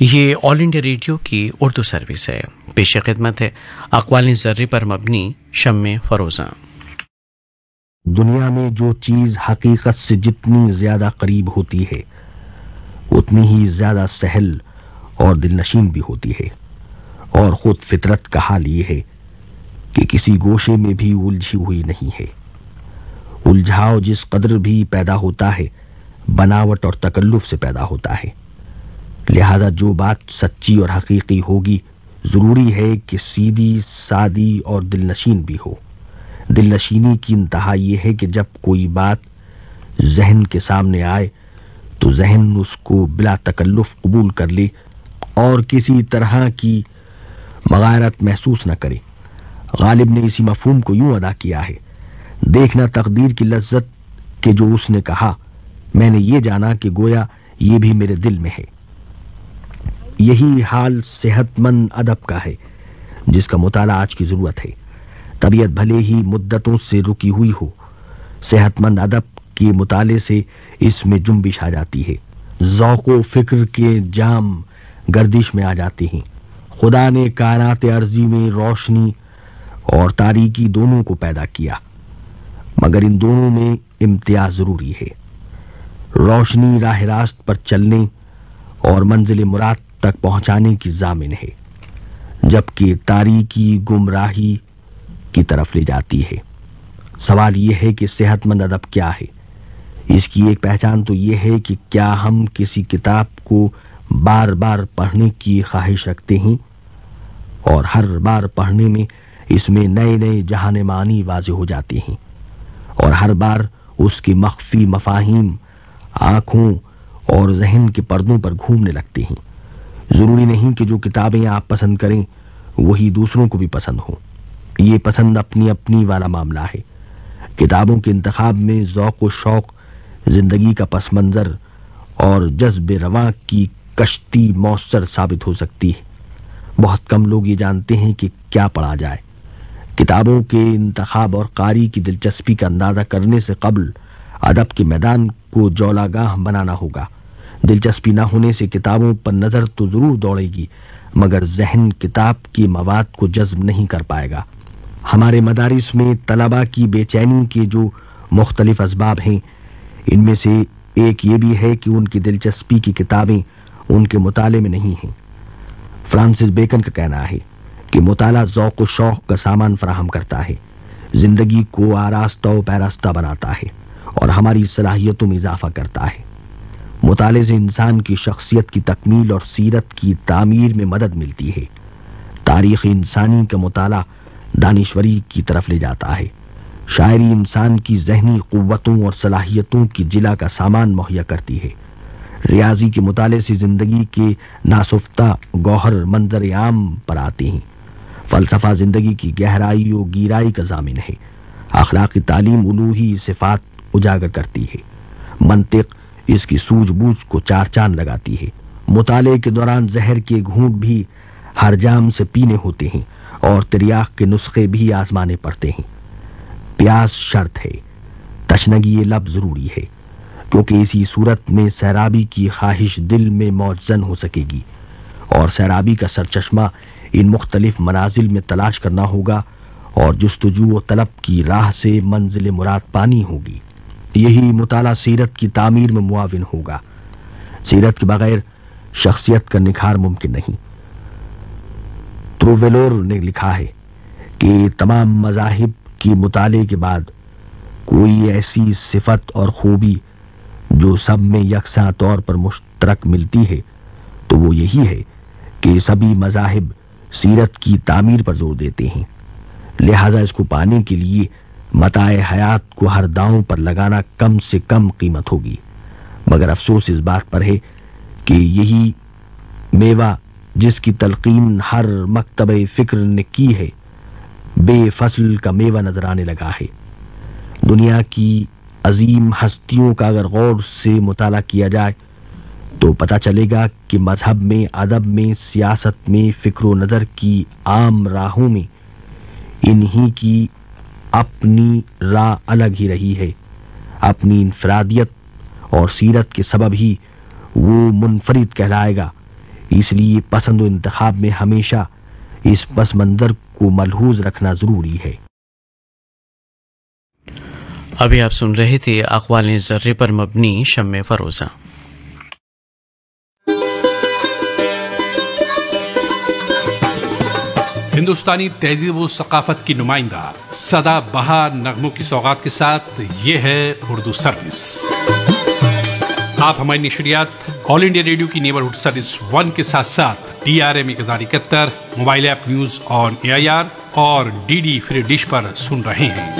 یہ آل India radio کی Urdu service ہے۔ پیش خدمت ہے اقوال ذرے پر مبنی شمع فروزاں۔ دنیا میں جو چیز حقیقت سے جتنی زیادہ قریب ہوتی ہے اتنی ہی زیادہ سہل اور دلنشین بھی ہوتی ہے، اور خود فطرت کا حال یہ ہے کہ کسی گوشے میں بھی الجھی ہوئی نہیں ہے۔ الجھاؤ جس قدر بھی پیدا ہوتا ہے بناوٹ اور تکلف سے پیدا ہوتا ہے، لہذا جو بات سچی اور حقیقی ہوگی ضروری ہے کہ سیدھی، سادی اور دلنشین بھی ہو۔ دلنشینی کی انتہا یہ ہے کہ جب کوئی بات ذہن کے سامنے آئے تو ذہن اس کو بلا تکلف قبول کر لے اور کسی طرح کی مغایرت محسوس نہ کرے۔ غالب نے اسی مفہوم کو یوں ادا کیا ہے: دیکھنا تقدیر کی لذت کہ جو اس نے کہا میں نے یہ جانا کہ گویا یہ بھی میرے دل میں ہے۔ یہی حال صحت مند ادب کا ہے جس کا مطالعہ آج کی ضرورت ہے۔ طبیعت بھلے ہی مدتوں سے رکی ہوئی ہو، صحت مند ادب کے مطالعے سے اس میں جنبش آ جاتی ہے، ذوق و فکر کے جام گردش میں آ جاتے ہیں۔ خدا نے کائنات ارضی میں روشنی اور تاریکی دونوں کو پیدا کیا، مگر ان دونوں میں امتیاز ضروری ہے۔ روشنی راہ راست پر چلنے اور منزل مراد تک پہنچانے کی ضامن ہے، جبکہ تاریکی گمراہی کی طرف لے جاتی ہے۔ سوال یہ ہے کہ صحت مند ادب کیا ہے؟ اس کی ایک پہچان تو یہ ہے کہ کیا ہم کسی کتاب کو بار بار پڑھنے کی خواہش رکھتے ہیں اور ہر بار پڑھنے میں اس میں نئے نئے جہان معنی واضح ہو جاتے ہیں، اور ہر بار اس کے مخفی مفاہیم آنکھوں اور ذہن کے پردوں پر گھومنے لگتے ہیں۔ ضروری نہیں کہ جو کتابیں آپ پسند کریں وہی دوسروں کو بھی پسند ہوں، یہ پسند اپنی اپنی والا معاملہ ہے۔ کتابوں کے انتخاب میں ذوق و شوق، زندگی کا پس منظر اور جذب رواں کی کشتی مؤثر ثابت ہو سکتی ہے۔ بہت کم لوگ یہ جانتے ہیں کہ کیا پڑھا جائے۔ کتابوں کے انتخاب اور قاری کی دلچسپی کا اندازہ کرنے سے قبل ادب کے میدان کو جولاگاہ بنانا ہوگا۔ دلچسپی نہ ہونے سے کتابوں پر نظر تو ضرور دوڑے گی، مگر ذہن کتاب کی مواد کو جذب نہیں کر پائے گا۔ ہمارے مدارس میں طلباء کی بے چینی کے جو مختلف اسباب ہیں، ان میں سے ایک یہ بھی ہے کہ ان کی دلچسپی کی کتابیں ان کے مطالعے میں نہیں ہیں۔ فرانسس بیکن کا کہنا ہے کہ مطالعہ ذوق و شوق کا سامان فراہم کرتا ہے، زندگی کو آراستہ و پیراستہ بناتا ہے اور ہماری صلاحیتوں میں اضافہ کرتا ہے۔ مطالعے سے انسان کی شخصیت کی تکمیل اور سیرت کی تعمیر میں مدد ملتی ہے۔ تاریخ انسانی کا مطالعہ دانشوری کی طرف لے جاتا ہے۔ شاعری انسان کی ذہنی قوتوں اور صلاحیتوں کی جلا کا سامان مہیا کرتی ہے۔ ریاضی کے مطالعے سے زندگی کے ناسفتہ گوہر منظر عام پر آتے ہیں۔ فلسفہ زندگی کی گہرائی و گیرائی کا ضامن ہے۔ اخلاقی تعلیم الوہی صفات اجاگر کرتی ہے۔ منطق اس کی سوجھ بوجھ کو چار چاند لگاتی ہے۔ مطالعے کے دوران زہر کے گھونٹ بھی ہر جام سے پینے ہوتے ہیں اور تریاق کے نسخے بھی آزمانے پڑتے ہیں۔ پیاس شرط ہے، تشنگی یہ لفظ ضروری ہے، کیونکہ اسی صورت میں سیرابی کی خواہش دل میں موجزن ہو سکے گی، اور سیرابی کا سرچشمہ ان مختلف منازل میں تلاش کرنا ہوگا اور جستجو و طلب کی راہ سے منزل مراد پانی ہوگی۔ یہی مطالعہ سیرت کی تعمیر میں معاون ہوگا۔ سیرت کے بغیر شخصیت کا نکھار ممکن نہیں۔ تروویلور نے لکھا ہے کہ تمام مذاہب کی مطالعے کے بعد کوئی ایسی صفت اور خوبی جو سب میں یکساں طور پر مشترک ملتی ہے تو وہ یہی ہے کہ سبھی مذاہب سیرت کی تعمیر پر زور دیتے ہیں، لہذا اس کو پانے کے لیے متاع حیات کو ہر داؤں پر لگانا کم سے کم قیمت ہوگی۔ مگر افسوس اس بات پر ہے کہ یہی میوہ جس کی تلقین ہر مکتبہ فکر نے کی ہے بے فصل کا میوہ نظر آنے لگا ہے۔ دنیا کی عظیم ہستیوں کا اگر غور سے مطالعہ کیا جائے تو پتہ چلے گا کہ مذہب میں، ادب میں، سیاست میں، فکر و نظر کی عام راہوں میں انہی کی اپنی راہ الگ ہی رہی ہے۔ اپنی انفرادیت اور سیرت کے سبب ہی وہ منفرد کہلائے گا۔ اس لیے پسند و انتخاب میں ہمیشہ اس پس منظر کو ملحوظ رکھنا ضروری ہے۔ ابھی آپ سن رہے تھے اقوال ذرے پر مبنی شمع فروزہ۔ ہندوستانی تہذیب و ثقافت کی نمائندہ سدا بہار نغموں کی سوغات کے ساتھ یہ ہے اردو سروس۔ آپ ہماری نشریات آل انڈیا ریڈیو کی نیبرہڈ سروس 1 کے ساتھ ساتھ DRM 1071 mobile app news on AIR اور DD فری ڈش پر سن رہے ہیں۔